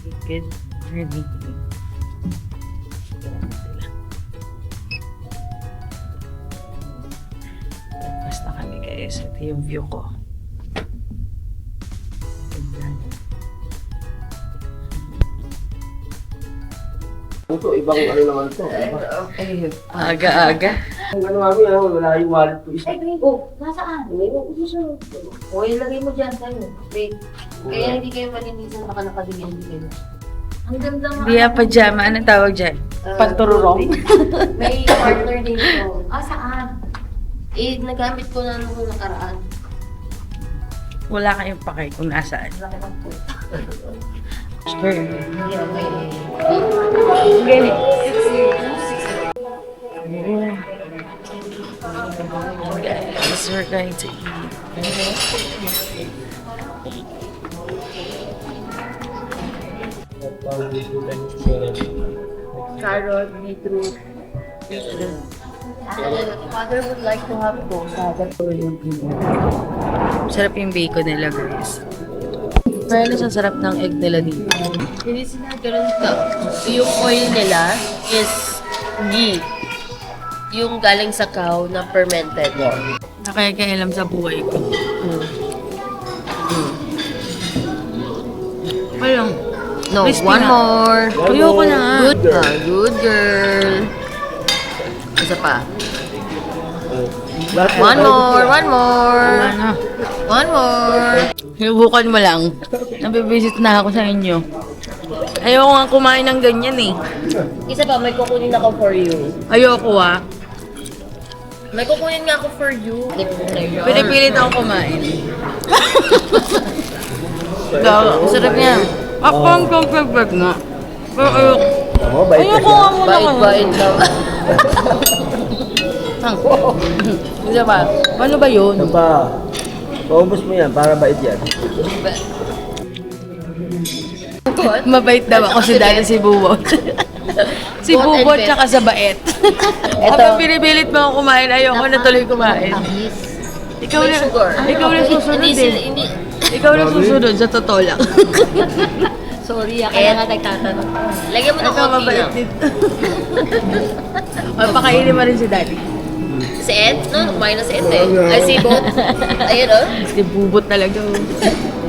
Good morning. Tapos na kami guys. Ito yung view ko. Ito, ibang ano naman ito. Aga-aga. Ang ano mami, wala yung wallet ko isa. Ay, Gringo, nasaan? O, ilagay mo dyan sa'yo. Wait. Kaya hindi kayo malinisan, baka nakabigyan hindi kayo. Ang ganda nga. Hindi pajama. Anong tawag dyan? Pantururong? May partner din ko. Ah, saan? Eh, nagamit ko na nung nakaraan. Wala kayong pakay kung nasaan. Laki ng po. Sure. Hindi, okay. Ganit. Guys, we're going to eat. Carrot, beetroot. Father would like to have those. Sarap yung bacon nila, guys. Pero sa sarap ng egg nila dito. Hindi sila ganun ka. Yung oil nila is ghee. Yung galing sa cow na fermented. Nakakailam sa buhay ko. Walang. No, Crispy one na. more. Ayoko na nga. Good, good girl. Isa pa. One more, one more. Ano? One more. Hinubukan mo lang. Nabibisit na ako sa inyo. Ayoko nga kumain ng ganyan eh. Isa pa, may kukunin ako for you. Ayoko ah. May kukunin nga ako for you. Pinipilit ako kumain. Sarap niya. Ako ang pagpagpag nga. Pero ayoko. Ayoko nga muna ka. Bait-bait lang. Isa pa. Paano ba yun? Ano ba? Paubos mo yan, para bait yan. Mabait daw ako si Dada si Bubot. Si Bubot tsaka sa bait. Habang pinipilit mo ako kumain, ayoko na tuloy kumain. Ikaw na, ikaw na susunod eh. Ikaw na susunod, sa totoo lang. Sorry, kaya nga nagtatanong. Lagyan mo ng Ikaw konti mabait lang. din. O, pakainin mo rin si Daddy. Si Ed? No, kumain na si Ed eh. Ay, si Bo. Ayun o. Si Bubot talaga.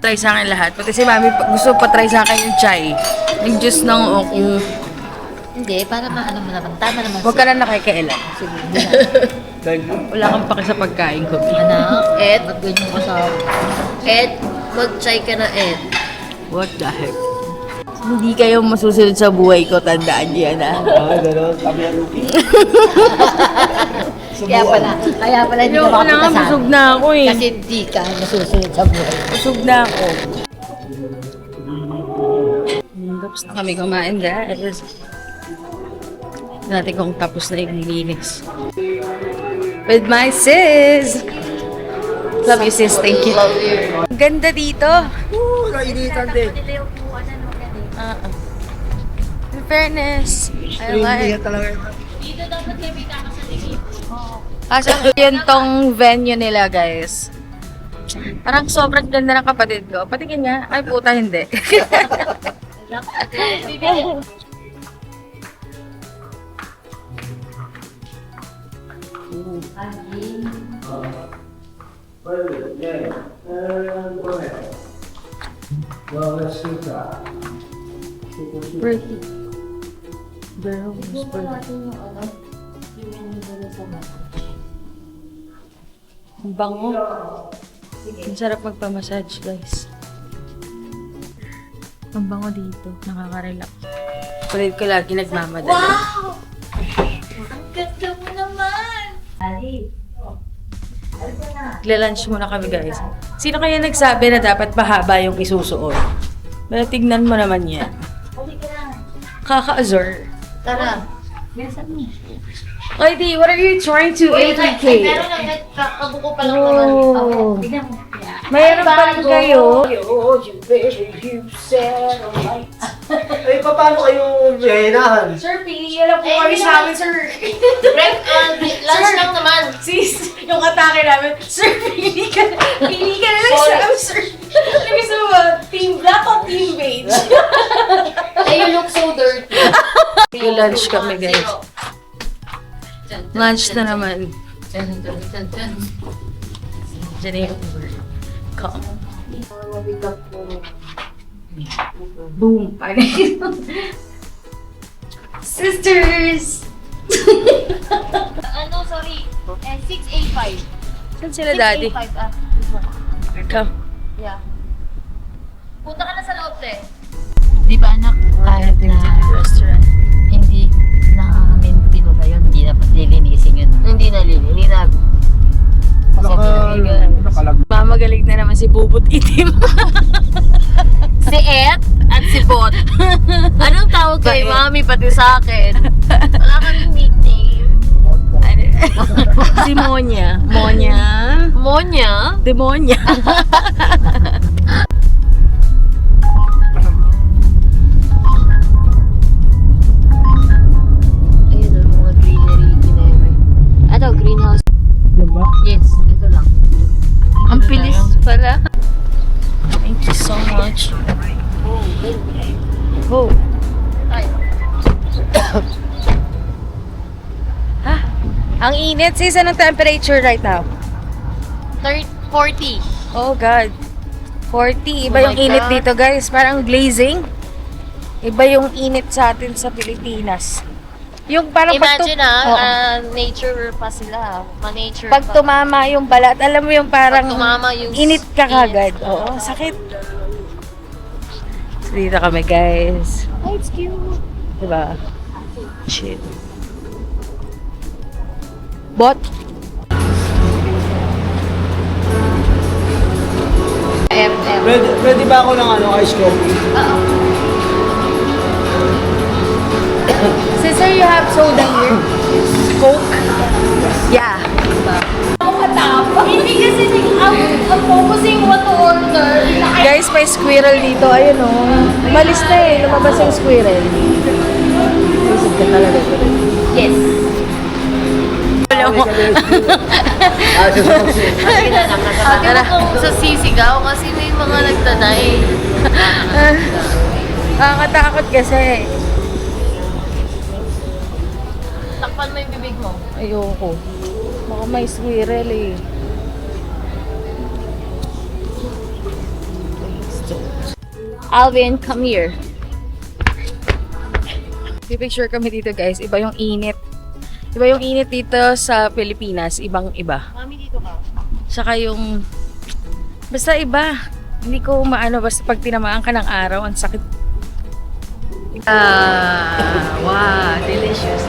Try sa akin lahat. Pati si Mami gusto pa try sa akin yung chai. Yung juice ng oku. Hindi, para maano mo naman. Tama naman Huwag ka na nakikailan. Sige. Wala kang paki sa pagkain ko. Anak, Ed, ba't ganyan ka sa... Ed, mag-chai ka na, Ed. What the heck? Hindi kayo masusunod sa buhay ko, tandaan niyo yan ah. Gano'n. Kami ang lupi. Kaya pala hindi ka Ayoko na nga, makapagkasama. busog na ako eh. Kasi hindi ka masusunod sa buhay. Busog na ako. Tapos na kami kumain guys. Natin kung tapos na yung linis. With my sis! Love you sis, thank you. Ang ganda dito. Kainitan din. In fairness, I like. Dito dapat kami kakasaligid. Kasi yun tong venue nila guys. Parang sobrang ganda ng kapatid ko. Patingin nga. Ay puta, hindi. Well, let's see that. Pretty. Girl, ang bango. Ang sarap magpamassage, guys. Ang bango dito. Nakaka-relax. Kulit ko lagi nagmamadali. Wow! Ang ganda mo naman! Ali. Ila-lunch muna kami, guys. Sino kaya nagsabi na dapat mahaba yung isusuot? Pero tignan mo naman yan. Huli ka na. Kaka-azor. Tara. Bilisan mo. Lady, what are you trying to indicate? Meron lang, kabuko pa lang naman. Oh. Tignan mo. Mayroon pa rin kayo. You baby, you said alright. Eh, paano kayo bihinahan? Sir, pili lang po kami sa amin, sir. Break, lunch lang naman. Sis, yung atake namin, sir, pili ka na lang sa amin, sir. Sabi sa mga, team black o team beige? Mag-lunch kami, guys. Lunch na naman. Diyan yung come. Boom! Sisters! Ano, sorry. 685. Saan sila, Daddy? 685, this one. Come. Yeah. Punta ka na sa loob, te. Di ba, anak? Kahit na Restaurant. hindi namin pinula yun, hindi dapat lilinisin yun. Hindi na hindi na. Mamagaling na naman si Bubot Itim. Si Et at si Bot. Anong tawag kay Baet. Mami pati sa akin? Wala kang nickname. Si Monya. Monya? Monya? Demonya. Ayun ang mga greenery. Ano, greenhouse? Diba? Yes, ito lang. Ang pilis pala. Thank you so much. Oh. Ay. Ha? Ang init. Sis, anong temperature right now? 40. Oh God. 40. Iba Oh yung my init God. dito, guys. Parang glazing. Iba yung init sa atin sa Pilipinas. Yung parang Imagine Oo. nature pa sila. Ma-nature Pag pa. tumama yung balat, alam mo yung parang Pag tumama yung init ka init. kagad. Oo, sakit. So, dito kami, guys. Ay, it's cute. Diba? Shit. Bot? MM. Ready ba ako ng ice coffee? Sister, you have soda here? Coke? Yeah. Hindi kasi ang focusing what to order. Guys, may squirrel dito. Ayun o. Umalis na eh. Lumabas yung squirrel. Isip ka talaga. Yes. Wala mo. Ate mo kung sa sisigaw kasi may mga nagtanay. Nakakatakot kasi. Takpan mo yung bibig mo. Ayoko. Baka may squirrel eh. Alvin, come here. Pipicture kami dito, guys. Iba yung init. Iba yung init dito sa Pilipinas. Ibang iba. Mami, dito ka. Saka yung... Basta iba. Hindi ko maano. Basta pag tinamaan ka ng araw, ang sakit. Wow. Delicious.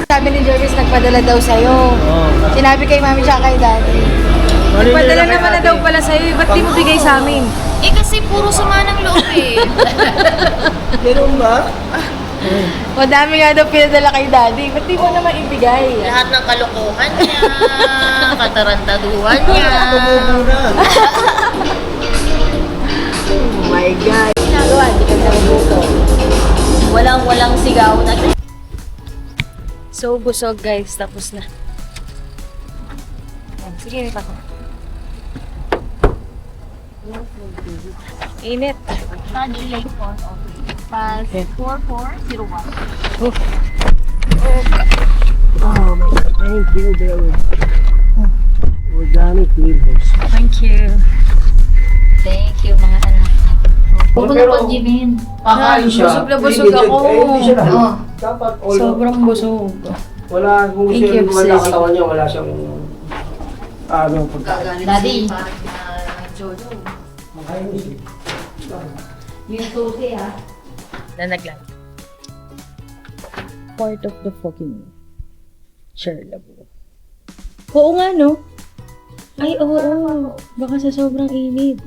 Sabi ni Jervis, nagpadala daw sa'yo. Sinabi kay Mami tsaka kay Daddy. Nagpadala naman na daw pala sa'yo. Ba't di mo bigay sa amin? Eh kasi puro sama ng loob eh. Meron ba? O dami nga daw pinadala kay Daddy. Ba't di mo naman ibigay? Lahat ng kalokohan niya, katarantaduhan niya. Tumubura. Oh my God. Ginagawa, hindi ka nabubuto. Walang sigaw na. So, busog guys. Tapos na. Yan, sige, nito ako. Init. Study late for Pass 4401. Oh my God. Thank you very much. Organic flavors. Thank you. Thank you mga anak. Huwag mo na pag-gimin. Kakain siya. Busog na busog ako. Hindi siya lahat. Oh. Dapat all. Sobrang busog. Wala, kung gusto Thank you, yung gumanda sis. katawan niya, wala siyang pagkain. Daddy. Makain mo siya. Yung susi ha. Nanaglan. Part of the fucking chairlabo. Oo nga, no? Ay, oo. Baka sa sobrang init.